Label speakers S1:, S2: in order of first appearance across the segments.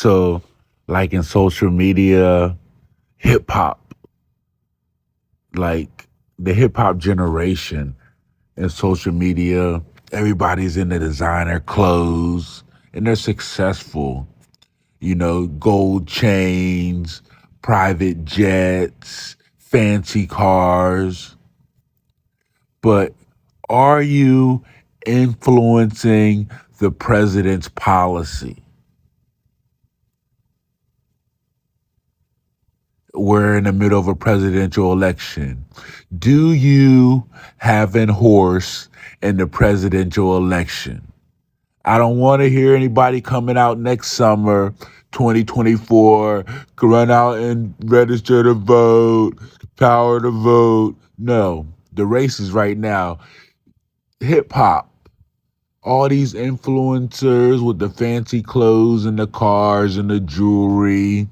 S1: So, like in social media, hip hop, like the hip hop generation in social media, everybody's in the designer clothes and they're successful. Gold chains, private jets, fancy cars. But are you influencing the president's policy? We're in the middle of a presidential election. Do you have a horse in the presidential election? I don't want to hear anybody coming out next summer, 2024, run out and register to vote, power to vote. No, the race is right now. Hip hop, all these influencers with the fancy clothes and the cars and the jewelry.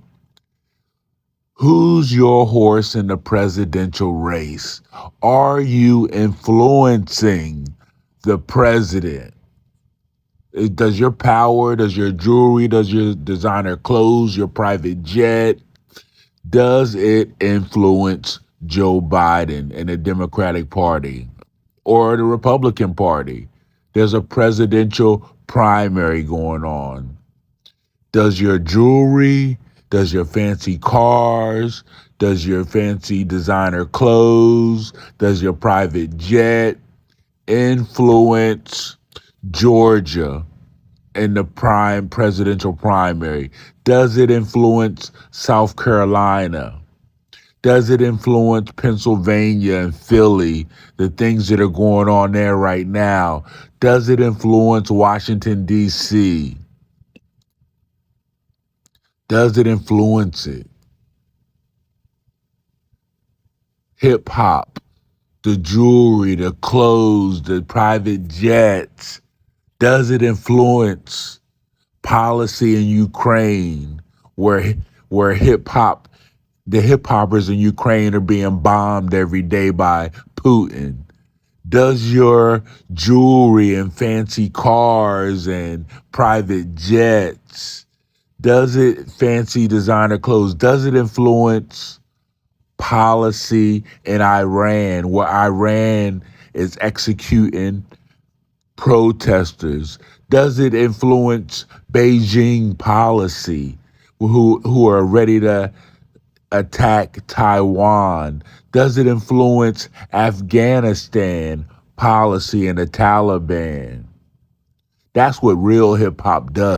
S1: Who's your horse in the presidential race? Are you influencing the president? Does your power, does your jewelry, does your designer clothes, your private jet, does it influence Joe Biden and the Democratic Party or the Republican Party? There's a presidential primary going on. Does your jewelry, does your fancy cars, does your fancy designer clothes, does your private jet influence Georgia in the presidential primary? Does it influence South Carolina? Does it influence Pennsylvania and Philly, the things that are going on there right now? Does it influence Washington, D.C.? Does it influence it? Hip hop, the jewelry, the clothes, the private jets. Does it influence policy in Ukraine where hip hop, the hip hoppers in Ukraine are being bombed every day by Putin? Does your jewelry and fancy cars and private jets, does it fancy designer clothes, does it influence policy in Iran, where Iran is executing protesters? Does it influence Beijing policy, who are ready to attack Taiwan? Does it influence Afghanistan policy and the Taliban? That's what real hip hop does.